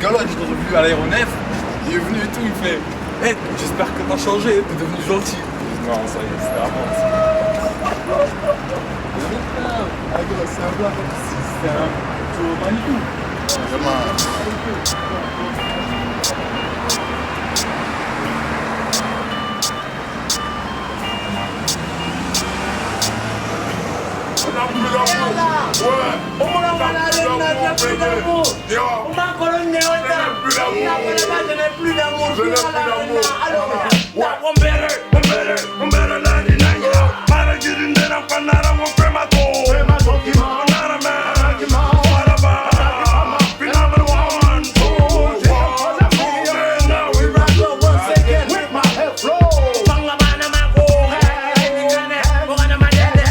rigolo, je l'ai revu à l'aéronef, il est venu et tout, il fait hey, j'espère que t'as changé, t'es devenu gentil. Non, ça y est, c'était avant. C'est un blague, c'est un tour magnifique. On a plus d'amour. Ouais. On a plus d'amour. On m'a colonné autant. Je n'ai plus d'amour. Je n'ai plus d'amour. Alors, on better nanny nanny. Para girindera panara mo premato. Premato kima. Panara man. Waraba. Pinamar one two. Now we rock up once again with my head flow. Pangabana mako. Hey, kane. Bogana madede.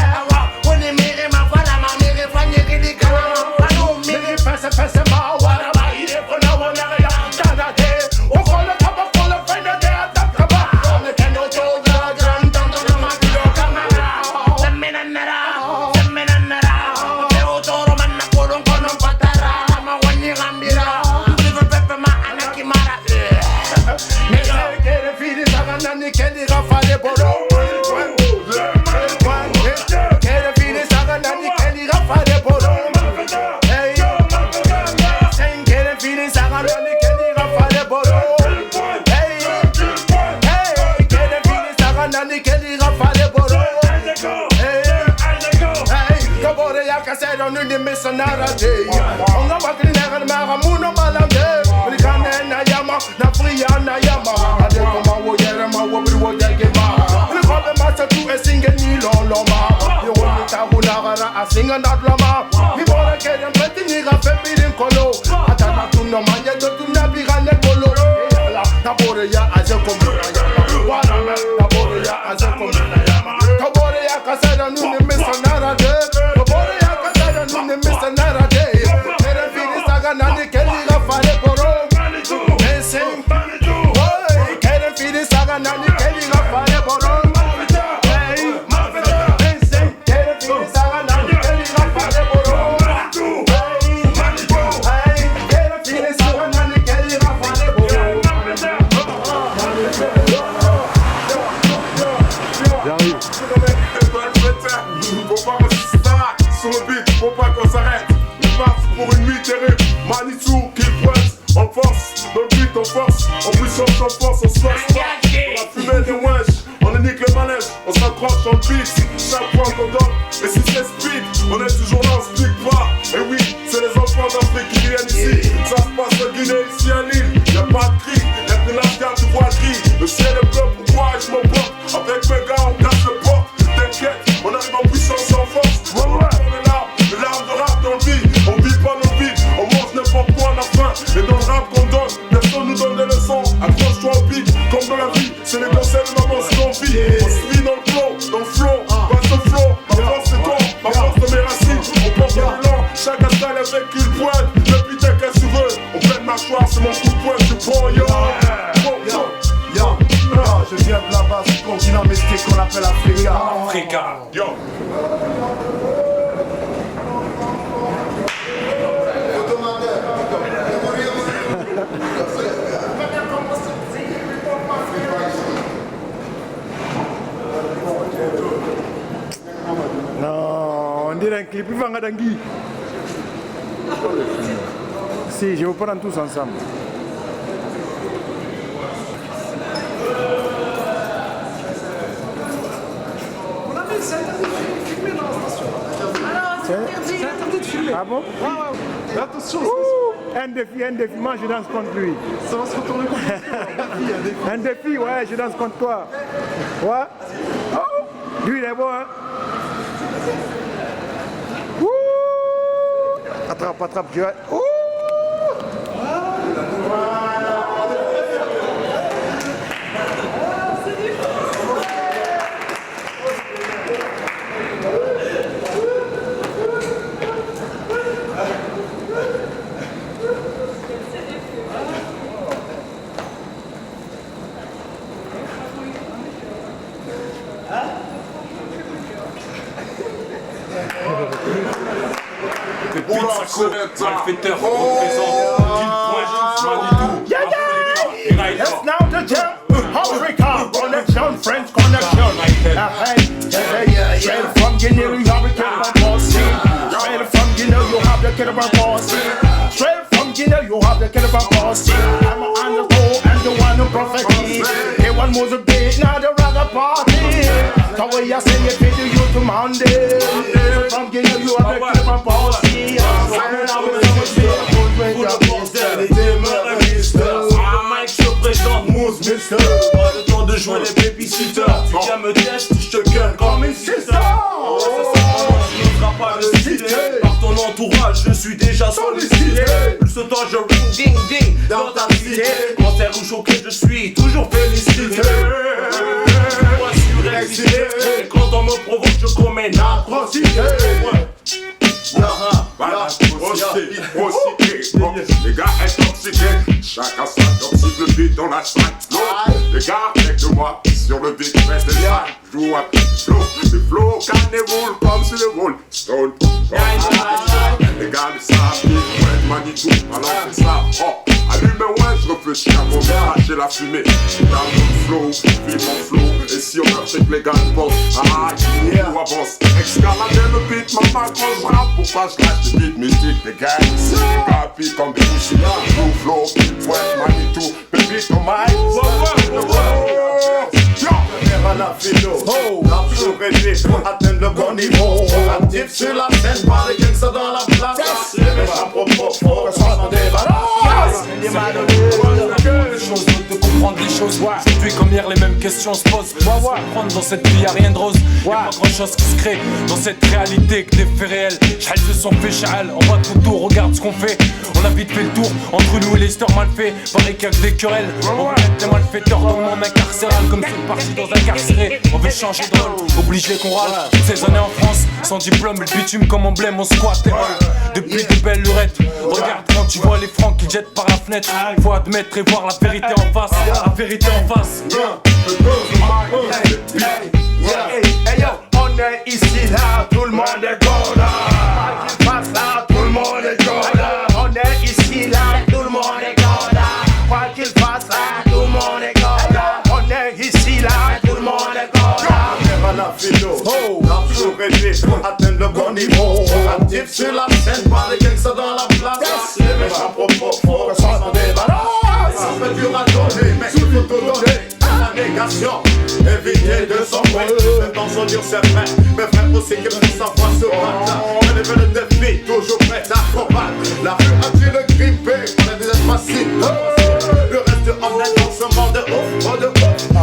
When you meet him, I follow my nigga. Fanny kidi kama. Anu nigga pese ma. Waraba. Ide kona wana ya. Tada de. Okola kaba kola friend de atakaba. Kone keno choja jan tan tan ma kilo kamera. Semenanara. Teo toro manna kolon konon patara. Ma wani gambira. Liver pepe ma anakimara. Nigga. Kere fili saga nani kendi rafale boro. Kere fili saga nani kendi rafale boro. Hey. Sen kere fili saga nani kendi rafale boro. Hey. Hey. Kere fili saga nani kendi rafale boro. Hey. Kabore ya kasero nuni misonara day. Onga wakili nega mara muno malande. Ulikane na yama na fria na yama. Ade koma wo yere ma wo bri wo dege ma. Ulikole masa tu e singe ni loloma. Yo woni tabu nagara a singa nadlama. Mi bora kere mpeti ni gafe birin kolo. Atana tu no manye do tu na bigane kolo. Kabore ya aze komuna yama. Wana me kabore ya aze komuna yama. Kabore ya kasero nuni misonara day. Kabore ya kasero nuni misonara day. Kere fini saga nani keli gafale boro. Missing. Hey, kere fini saga nani keli gafale boro. Hey, missing. Kere fini saga nani keli gafale boro. Hey, kere fini saga nani keli gafale boro. J'arrive. Faut pas qu'on se start sur le beat, faut pas qu'on s'arrête. On part pour une nuit terrible. Manitou qui pointe en force, dans le beat en force, en puissance en force, on se lance pas. On va fumer des wesh, on nique le manège, on s'accroche dans le beat. Chaque fois qu'on donne, et si c'est speed, on est toujours là, on se pique pas. Et oui, c'est les enfants d'Afrique qui viennent ici. Ça se passe en Guinée, ici à Lille. Y'a pas de cri, y'a que l'Afghan, tu vois le gris. Le ciel est bleu, pourquoi je m'en porte. Avec mes gars, on casse le port. T'inquiète, on arrive en puissance et en force. On est là, les larmes de rap dans le vide. On vit pas nos vies, on mange n'importe quoi à la fin. Et dans le rap qu'on donne, personne nous donne des leçons. Accroche-toi au beat, comme dans la vie. C'est les conseils de maman si on vit. On se vit dans le flow, passe au flow. Ma force c'est toi, ma force de mes racines. On porte le blanc, chacun style avec une pointe. Le putain qu'est-ce que tu veux, on fait de mâchoire, c'est mon coup de poing, je prends yo. Je viens de la base du continent mystique qu'on appelle Africa. Yo. Non, on dirait un clip, il va en Dangui. Si, je vous prends tous ensemble. C'est interdit de filmer. Ah bon? Ouais. Attention, Un défi, moi je danse contre lui. ça va se retourner contre toi. Un défi, ouais, je danse contre toi. Ouais. Oh, lui il est bon, hein. Ouh. Attrape, tu vois. Ouh. Malfaiteur représente qu'il pointe. It's now the jam. Africa connection, French connection. Straight from Guinea, you have the kid of bossy. Straight from Guinea, you have the kid of bossy. Straight from Guinea, you have the kid of bossy. I'm on the go and the one who prophecy. They want music beat, now the rather party. So when you sing it, video you to Monday. From Guinea, you have the kid of bossy. Pas le temps de jouer les babysitters. Tu viens me test, je te gueule comme une sister. Ça tu n'oseras pas le citer. Par ton entourage, je suis déjà sollicité. Plus ce temps je ring ding ding dans ta cité. Cancer ou choqué, je suis toujours félicité. Moi surexcité. Et quand on me provoque, je commets une atrocité. Les gars intoxiqués, chacun sa toxique le beat dans la sac. Les gars avec de moi sur le beat reste des sacs. Joue un flow, des flows carnival comme sur le wall. Stone, les gars le savent, ouais, Manitou, alors c'est ça. Oh, allume ouais, je réfléchis avant de lâcher la fumée. Dans mon flow, vive mon flow. Et si on meurt, c'est que les gars pensent. Ah, yeah, on avance. Escalader le beat, maman, quand je rappe, pourquoi je lâche des beats mystiques, les gars ici, rapide comme des bouchis. Flow, flow, ouais, Manitou, baby, ton mic. Toujours rêvé, atteindre le bon niveau. Actif sur la scène, par les gangsters dans la place. Les méchants propos, faut que ça s'en débalance. Des choses, de comprendre les choses. Aujourd'hui comme hier, les mêmes questions se posent. Prendre dans cette vie, y'a rien de rose. Y'a pas grand chose qui se crée dans cette réalité que des faits réels. Chal de son fait chal, on voit tout tour, regarde ce qu'on fait. On a vite fait le tour entre nous et les stores mal faits. Pareil qu'avec des querelles, on veut être des malfaiteurs dans le monde incarcéral. Comme c'est parti dans un carcéré, on veut changer de rôle, obligé qu'on râle. Toutes ces années en France, sans diplôme, le bitume comme emblème, on squatte et roll. Depuis de belles lurettes, regarde quand tu vois les francs qui jettent par la fenêtre. Faut admettre et voir la vérité en face. La vérité en face. Hey yo, on est ici là, tout le monde est gone là. Quoi qu'il fasse là, tout le monde est gone là. On est ici là, tout le monde est gone là. Quoi qu'il fasse là, tout le monde est gone là. On est ici là, tout le monde est gone là. Toujours rêvé, atteindre le bon niveau. Actif sur la scène, par les gangsters dans la place. Les méchants propos, faut que ça s'en débalance. Ça fait dur à donner, mais il faut tout donner. La négation, éviter de sombrer. Même dans son dur c'est vrai, mes frères aussi qui me sans foi se battre. Je lève le défi, toujours prêt à combattre. La rue a-t-il le grippé, on est des facile. Le reste en est dans ce monde de ouf,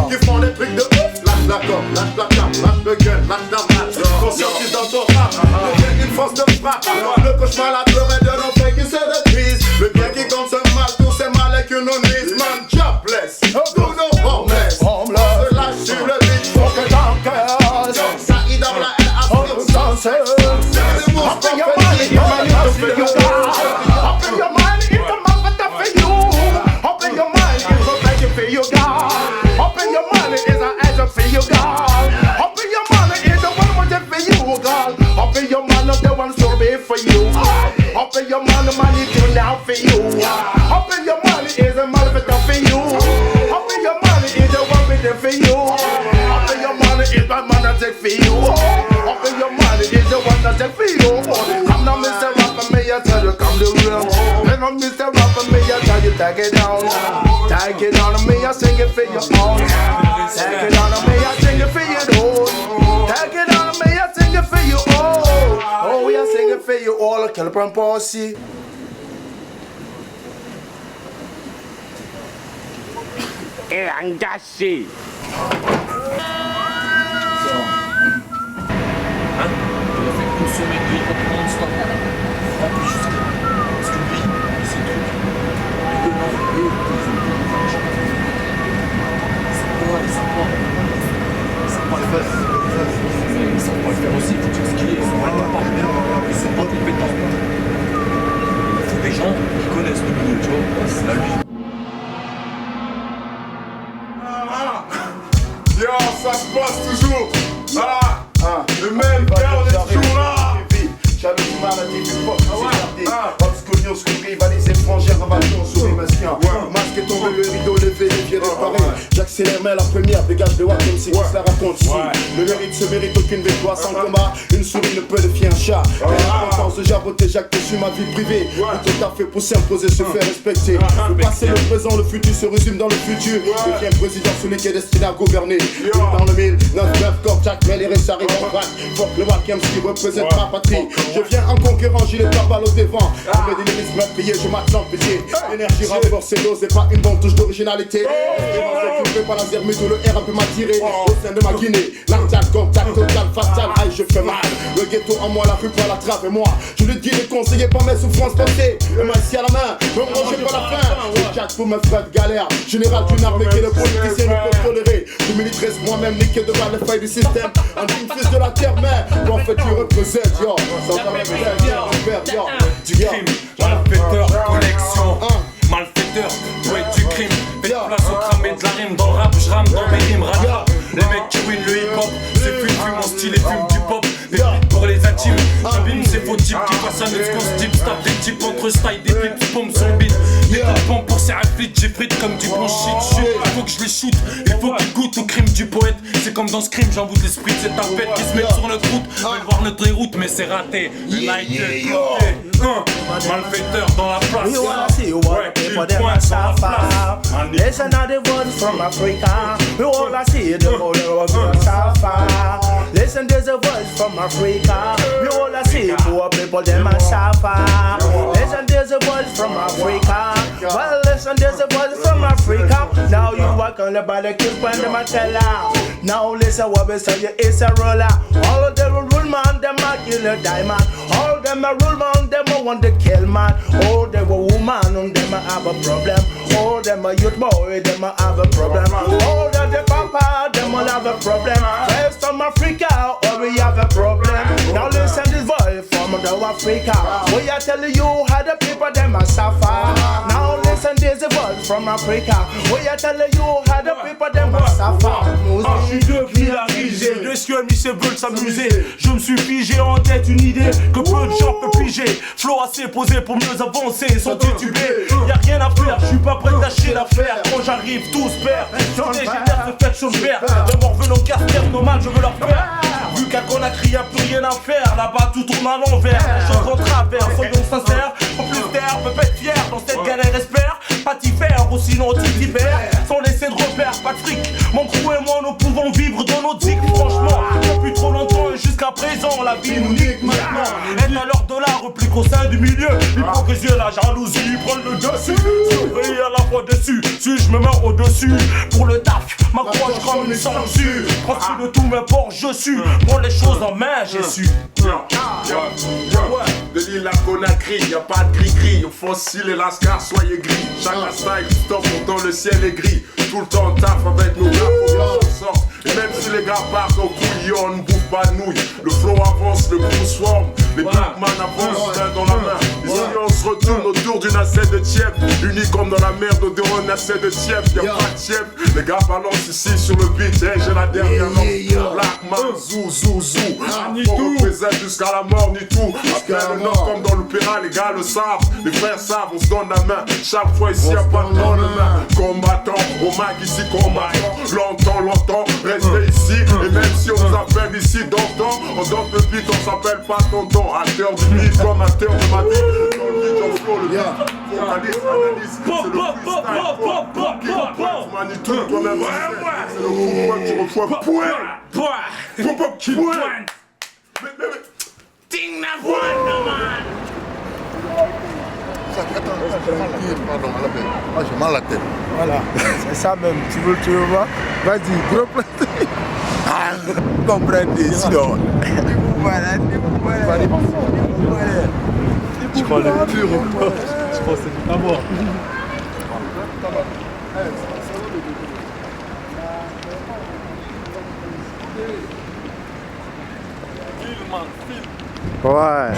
qui font des trucs de ouf. Lâche la gomme, lâche la carte, lâche le gun, lâche la match. Conscientise dans ton rap, deviens une force de frappe. Le cauchemar, la peur et de nos faits qui se détruisent. Le bien qui compte ce mal, tous ces mal et que nous nuisent. Man, jobless, do no homeless. Se lâche sur le beat, faut que t'en cœurs. Ça y dans la haine à ce Open your money, your money to feel you God. Open your money, it's a mother for you. Open your money, it's a make it for you God. Open your money, it's an agent for you God. Open your money, it's the one who did for you God. Open your money, the one so be for you. Open your money, money to now for you. Open your money, it's a mother for you. Open your money, it's the one we did for you. Open your money, it's my money take for you. Open your money, it's the one that take for you. Come now, Mr. Rapper, may I tell you, come the real. Then I'm Mr. Rapper, may I tell you, take it down. Take it down, may I sing it for your own. Take it down, may I sing it for your own. Take it down, may I sing it for you all. Oh, we are singing for you all, kill from Posse. Et engagé. Hein? Il a fait une semaine de hip-hop non-stop. En plus, jusqu'à. Parce que lui, c'est truc. Et eux, non, eux, ils font plus de l'argent. C'est quoi, ils savent pas. Ils savent pas le faire. Ils savent pas le faire aussi, il faut dire ce qu'il est. Ils sont pas capables. Ils sont pas compétents. Il faut des gens qui connaissent le boulot, tu vois. C'est la vie. Yo, ça se passe toujours. Le même père, on est toujours là. Obscure pognon sous rivalisé étrangère, invasion sous les masquins. Masque est tombé, le rideau levé, les pieds réparés. J'accélère, mais la première dégage de Watt comme si qui se la raconte ici. Le mérite se mérite aucune victoire sans combat. Une souris ne peut défier un chat. L'importance de jaboter, j'acte sur ma vie privée. Tout à fait pour s'imposer, se faire respecter. Le passé, le présent, le futur se résume dans le futur. Deviens président, celui qui est destiné à gouverner. Dans le 1000, 9, corps, Jack, Mel et Richard et Conrad. Fuck le Wack qui représente ma patrie. Je viens en conquérant, j'ai les pare-balles au devant. Je mets des limites meurtriers, je m'attends pitié. L'énergie renforcée, dose et pas une bonne touche d'originalité. Je pas la zermite ou le R un peu m'a tiré. Au sein de ma Guinée, l'arcade, contact, total, fatal, aïe, je fais mal. Le ghetto en moi, la rue par la trappe et moi. Je le dis, les conseillers par mes souffrances passées. Le maïs à la main, me manger pas la faim. Le 4 pour me faire de galère. Général d'une armée qui le politicien ne peut tolérer. Je militarise moi-même, niqué devant les failles du système. Un digne fils de la terre, mais en fait, tu représentes, yo. Sans jamais faire, yo. Du crime, malfaiteur, collection. Malfaiteur, ouais, du crime. Faites place au cramé de la rime. Dans le rap, je rame dans mes rimes. Rap, les mecs qui win le hip-hop. C'est fume, mon style et fume du pop. Des beats pour les intimes. J'abîme ces faux types qui passent à notre constip. Tape des types entre style, des pips, pommes sur le beat. Des coups de pompe pour ces afflites. J'ai frite comme du bon shit. Il faut que je les shoot. Il faut qu'ils goûtent au crime du poète. C'est comme dans Scream, j'envoûte l'esprit de cette tapette qui se met sur notre route. Veulent voir notre déroute, mais c'est raté. United, malfaiteur dans la place. We wanna see what people them a suffer. Listen to the words from Africa. We wanna see the whole world suffer. Listen to the words from Africa. We wanna see poor people them a suffer. Listen to the words from Africa. Well, listen to the words from Africa. Now you walk on the body, keep on them a teller. Now listen what we say, it's a roller. All of them rule man, them a kill a diamond. All of them a rule man, them a want to kill man. Oh, they were woman, and them a have a problem. Oh, them a youth boy, them a have a problem. Oh, the papa, them all have a problem. First from Africa, oh, we have a problem. Now listen this voice from the Africa. We are telling you how the people them a suffer. Now listen this voice from Africa. We are telling you how the people them a suffer. Je suis devenu la risée. Les cieux veulent s'amuser. Je me suis figé en tête une idée que peu de gens peuvent piger. Flow assez posé pour mieux avancer sans tituber. Y'a rien à faire, je suis pas prêt de lâcher l'affaire. Quand j'arrive, tous perdent. Sur les génères se fait chose verte. De mort veut nos casse-tête, nos mal, je veux leur faire. Vu qu'à Conakry y'a plus rien à faire. Là-bas tout tourne à l'envers. Les choses en travers, soyons sincères. En plus d'air, peut être fier dans cette galère, espère. Pas t'y faire, ou sinon t'y perds. Sans laisser de repères, pas de fric. Mon crew et moi, nous pouvons vivre dans nos dicks. Franchement, depuis trop longtemps et jusqu'à présent, la vie nous nique maintenant. Être à l'heure de la réplique au sein du milieu. L'hypocrisie et la jalousie prennent le dessus. Surveiller à la fois dessus. Si je me mets au-dessus, pour le taf, m'accroche comme une sangsue. Profite de tous mes ports, je suis. Prends les choses en main, j'ai su. De l'île à Conakry, y'a pas de gris-gris. Au fossile et lascar, soyez gris. Chacun style, stop, pourtant le ciel est gris. Tout le temps taf avec nos gars, faut bien s'en sorte. Et même si les gars partent en couille, on ne bouffe pas de nouilles. Le flow avance, le crew swarm. Les black man avancent, main dans la main. Ici on se retourne autour d'une assiette de tiep. Unis comme dans la merde, odeur une assiette de tiep. Y'a pas de tiep. Les gars balancent ici sur le beat. Hey, j'ai la dernière langue. Black man, zou, zou, zou. On représente jusqu'à la mort, ni tout. Après le nord comme dans l'opéra, les gars le savent. Les frères savent, on se donne la main. Chaque fois ici y'a pas de lendemain. Combattant, au mag ici combattant. Longtemps, restez ici. Et même si on vous appelle ici d'antan, on donne le beat, on s'appelle pas tonton. Acteur du beat comme acteur de ma vie. Dans le beat, on flow le beat. Focalise, analyse, c'est le freestyle. Manitou, toi-même, c'est le coup que tu reçois. Point. Ting na one, man. Pardon, moi j'ai mal à la tête. Voilà, c'est ça même. Tu veux voir? Vas-y, gros plat. Comprenez, sinon. Voilà. Je crois le pur ou pas? Je pense que c'est à moi. Ouais.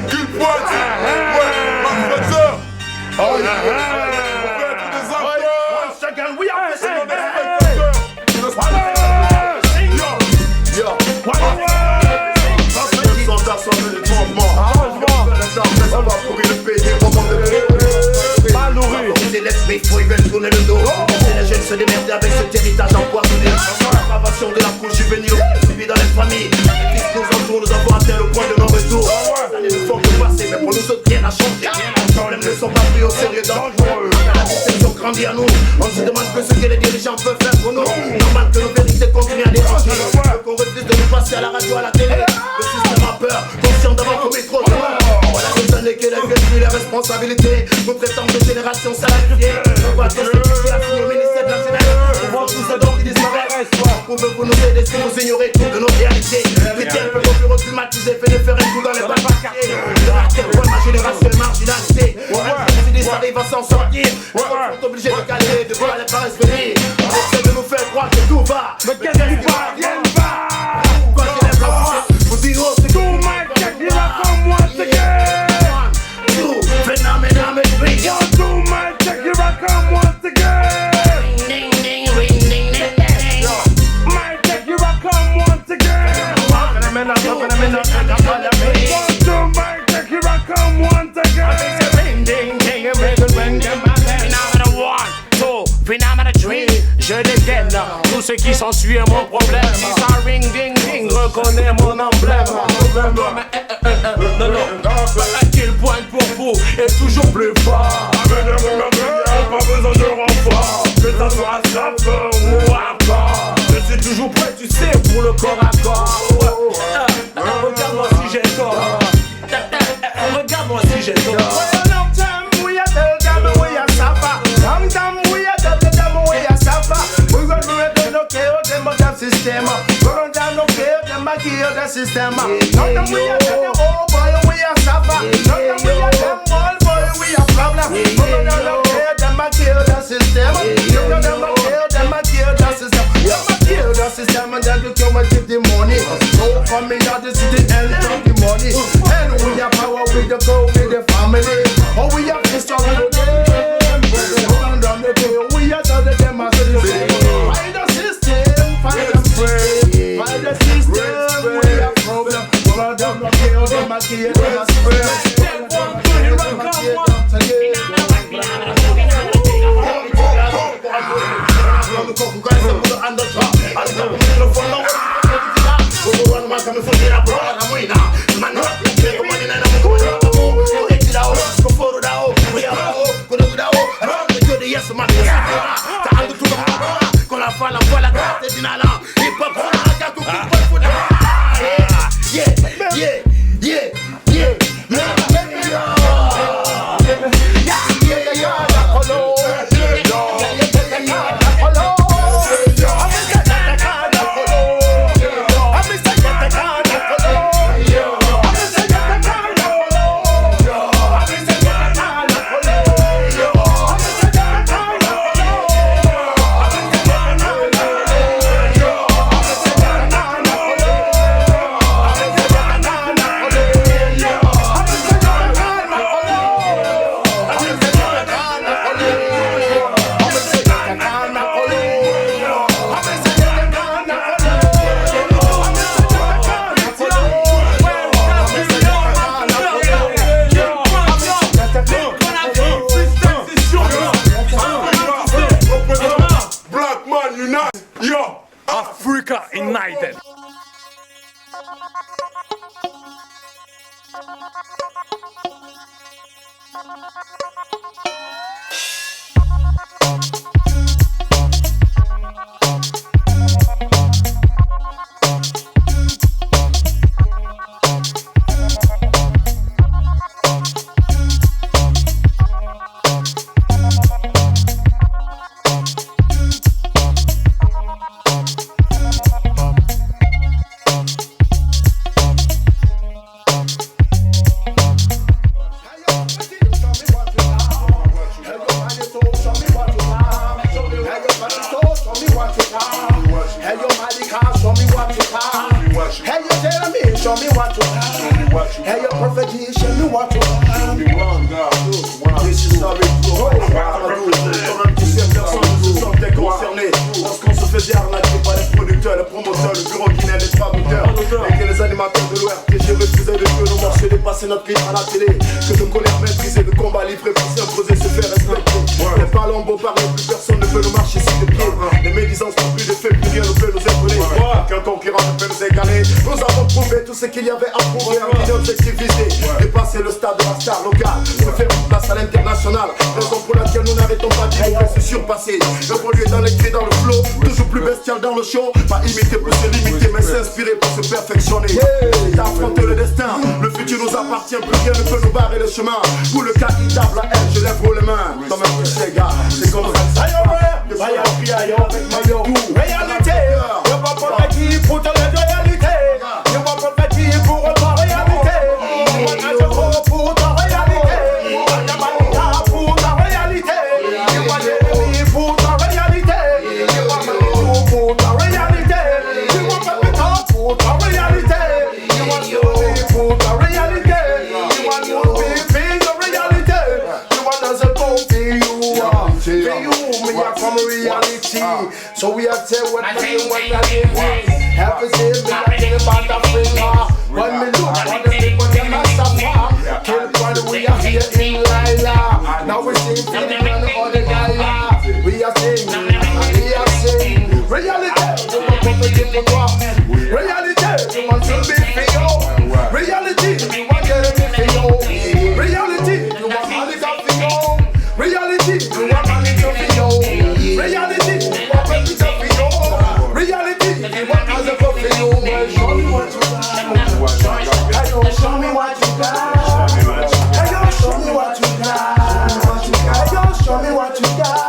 Qu'il pointe. Ouais, malfaiteur. On veut être des acteurs. Second, we are C'est nos spectateurs. Yo. Ça c'est le soldat sur le détournement. faut y veulent tourner le dos. Laissez les jeunes se démerder avec cet héritage empoisonné. L'aggravation de la couche juvénile suivie dans les familles. Les fils nous entourent, nous avons atteint le point de non-retour. Les années ne font que passer, mais pour nous autres rien n'a changé. Les problèmes ne sont pas pris au sérieux, dangereux. La déception grandit à nous. On se demande que ce que les dirigeants peuvent faire pour nous. Normal que nos vérités continuent à déranger. Qu'on refuse de nous passer à la radio, à la télé. Le système a peur, conscient d'avoir commis trop de mal. Voilà des années que les vieux les responsabilités. Nous traitons de génération salariée. On voit tous les péchés assis au ministère de la Jeunesse. On voit tous ces dons qui disparaissent. Pouvez-vous nous aider si vous ignorez tout de nos réalités? Chrétiens peuvent au bureau climatiser, faire un coup dans les balles quartiers. De à quel point ma génération est marginalisée. Si ça arrive à s'en sortir, les gens sont obligés de caler, de voir les paresses venir. On essaie de nous faire croire que tout va. Mais qu'est-ce qui va? Rien ne va. Quoi qu'il est pas, vous direz c'est tout mal. Check it out comme once again. Two, phenomenal, me yo, too much. Check it out come once again. Ding ding ring ding ding ding. My check it out come once again. Je dégaine tout ce qui s'ensuit est mon problème. Si ça ring ding ding, reconnais mon emblème. Non, à quel point pour vous est toujours plus fort. Pas besoin de renfort, que ça soit sapeur ou encore. Je suis toujours prêt, tu sais, pour le corps à corps. Regarde-moi si j'ai tort. Regarde-moi si j'ai tort. System, run down no care, them a kill the system. Not them we are them, oh boy, we are suffer. Not them we are them, all boy, we are problem. Run down no care, them a kill the system. Run down no care, them a kill the system. Them a kill the system, and then you come and take the money. So for me, now this is the end of the money. And we have power with the go with the family. Oh, we have history with them. Run down the care, we are the them as the same. Find the system. Find the system, we have problem. Run down the kill, them a kill, them a spread. Africa United. C'est notre clip à la télé. Que de colère maîtrisée, de combat livré pour s'imposer, se faire respecter. Les parlons beaux Paris, plus personne ne peut nous marcher sur les pieds. Les médisances n'ont plus d'effet, plus rien ne peut nous étonner. Qu'un concurrent ne peut nous égaler. Nous avons prouvé tout ce qu'il y avait à prouver. Un objectif visé, dépasser le stade de la star locale, se faire une place à l'international. Raison pour laquelle nous n'arrêtons pas d'innover, se surpasser. Évoluer dans les cris, dans le flow, toujours plus bestial dans le show. Pas imiter pour se limiter, mais s'inspirer pour se perfectionner. D'affronter le destin, le futur nous appartient, plus rien ne peut nous barrer le chemin. Pour le cas idable, la haine, je lève haut les mains. Comme un petit gars, c'est comme ça. Réalité, y'a pas pour la qui pour te la réalité. Y'a pas pour la qui pour ta réalité. Y'a pas pour ta réalité. Y'a pas pour ta réalité. Y'a pas Jérémy pour ta réalité. Y'a pas pour ta réalité. Y'a pas pour ta réalité. Y'a pas pour ta réalité. Y'a pas your reality. You want us to go for you, me a from reality. So we are tell what we want to live. Have to say me a tell about Africa. When me look at the people them a suffer. Kill while we are here in Lila. Now we sing for the man or the guy. We are saying reality. You want to be for what? Reality. You want to be for you. Reality. You want to be for you. Reality. You want money to for you. Reality. You want money to for you. Reality. You want money to for you. Reality. You want as a for you. Show me what you got. Show me what you got. Show me what you got. Show me what you got.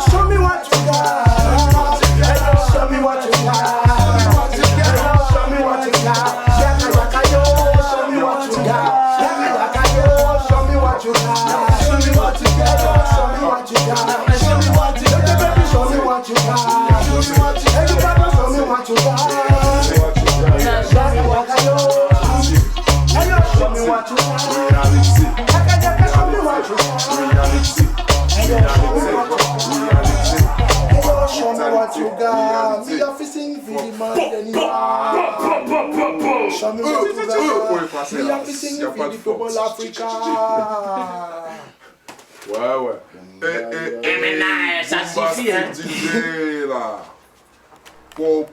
Show me what you got. Show me what you got. Show me what you got. Show me what you got. Show me what you got. Show me what you got. Show me what you got. Show me what you got. Baby, show me what you got. Show me what you got. Everybody, show me what you got. Show me what you got. Show me what you got. Show me what you got. Show me what you got. Me a fishing for the man anymore. Show me what you got. Me a fishing for the people Africa. Ouais. Mais ça suffit, hein. DJ là. Po.